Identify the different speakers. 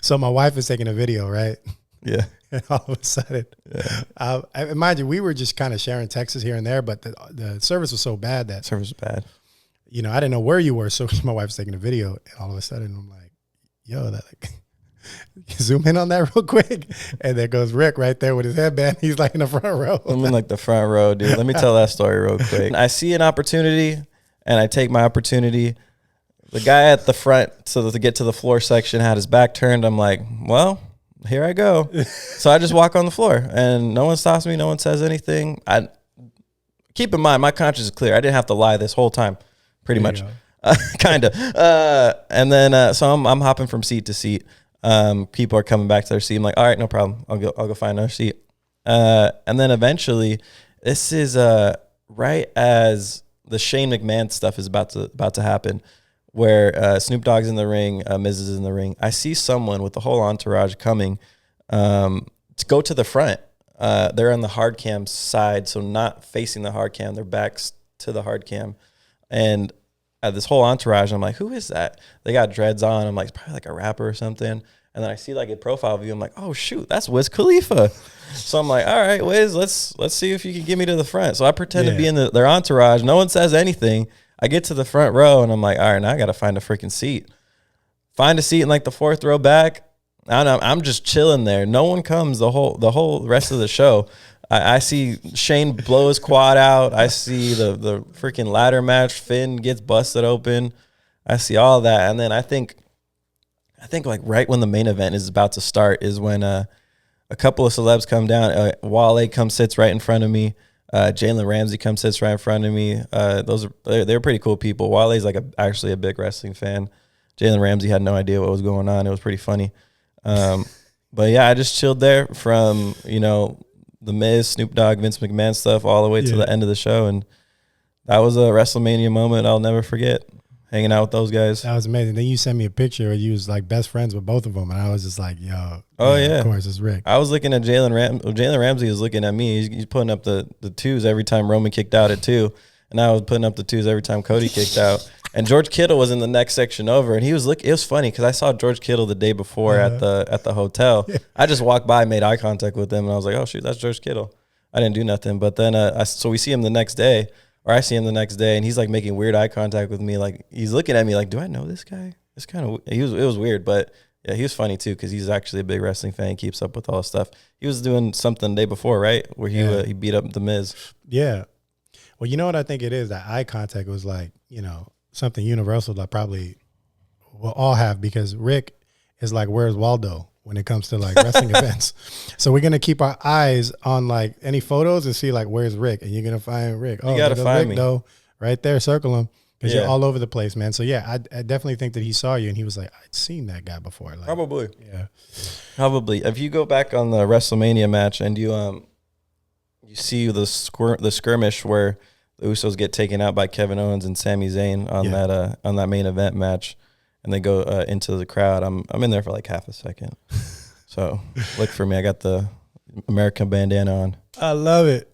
Speaker 1: So my wife is taking a video, right?
Speaker 2: Yeah.
Speaker 1: And all of a sudden, mind you, we were just kind of sharing texts here and there, but the service was so bad that
Speaker 2: Service was bad.
Speaker 1: I didn't know where you were. So my wife's taking a video, and all of a sudden I'm like, yo, that zoom in on that real quick. And there goes Rick right there with his headband. He's like in the front row.
Speaker 2: I'm in like the front row, dude. Let me tell that story real quick. I see an opportunity and I take my opportunity. The guy at the front, so to get to the floor section, had his back turned. I'm like, well, here I go. So I just walk on the floor and no one stops me. No one says anything. I keep in mind, my conscience is clear. I didn't have to lie this whole time, pretty much. Kind of. And then, so I'm hopping from seat to seat. People are coming back to their seat. I'm like, all right, no problem. I'll go find another seat. And then eventually, this is right as the Shane McMahon stuff is about to happen, where Snoop Dogg's in the ring, Miz is in the ring. I see someone with the whole entourage coming to go to the front. They're on the hard cam side, so not facing the hard cam. Their backs to the hard cam. And this whole entourage, I'm like, who is that? They got dreads on. I'm like, it's probably like a rapper or something. And then I see like a profile view. I'm like, oh shoot, that's Wiz Khalifa. So I'm like, all right, Wiz, let's see if you can get me to the front. So I pretend to be in their entourage. No one says anything. I get to the front row and I'm like, all right, now I got to find a freaking seat. Find a seat in like the fourth row back. I don't know, I'm just chilling there. No one comes the whole rest of the show. I see Shane blow his quad out. I see the freaking ladder match. Finn gets busted open. I see all that. And then I think like right when the main event is about to start is when a couple of celebs come down. Wale comes, sits right in front of me. Jalen Ramsey comes, sits right in front of me. They're pretty cool people. Wale's like actually a big wrestling fan. Jalen Ramsey had no idea what was going on. It was pretty funny. But yeah, I just chilled there from, the Miz, Snoop Dogg, Vince McMahon stuff all the way to the end of the show. And that was a WrestleMania moment I'll never forget, hanging out with those guys.
Speaker 1: That was amazing. Then you sent me a picture where you was like best friends with both of them. And I was just like, yo.
Speaker 2: Oh, yeah.
Speaker 1: Of course, it's Rick.
Speaker 2: I was looking at Jalen Ramsey was looking at me. He's putting up the twos every time Roman kicked out at 2. And I was putting up the twos every time Cody kicked out. And George Kittle was in the next section over, and he was it was funny because I saw George Kittle the day before at the hotel. Yeah. I just walked by, made eye contact with him, and I was like, "Oh shoot, that's George Kittle." I didn't do nothing, but then so we see him the next day, or I see him the next day, and he's like making weird eye contact with me, like he's looking at me like, "Do I know this guy?" It's kind of it was weird, but yeah, he was funny too because he's actually a big wrestling fan. He keeps up with all the stuff. He was doing something the day before, right, where he beat up the Miz.
Speaker 1: Yeah. Well, you know what I think it is? That eye contact was like, something universal that probably we'll all have, because Rick is like, where's Waldo when it comes to like wrestling events? So we're going to keep our eyes on like any photos and see like, where's Rick? And you're going to find Rick.
Speaker 2: You got to find
Speaker 1: Rick,
Speaker 2: me.
Speaker 1: Though, right there, circle him, because you're all over the place, man. So yeah, I definitely think that he saw you and he was like, I'd seen that guy before. Like,
Speaker 2: Probably.
Speaker 1: Yeah.
Speaker 2: Probably. If you go back on the WrestleMania match and you see the skirmish where the Usos get taken out by Kevin Owens and Sami Zayn on that main event match, and they go into the crowd. I'm in there for like half a second. So look for me. I got the American bandana on.
Speaker 1: I love it.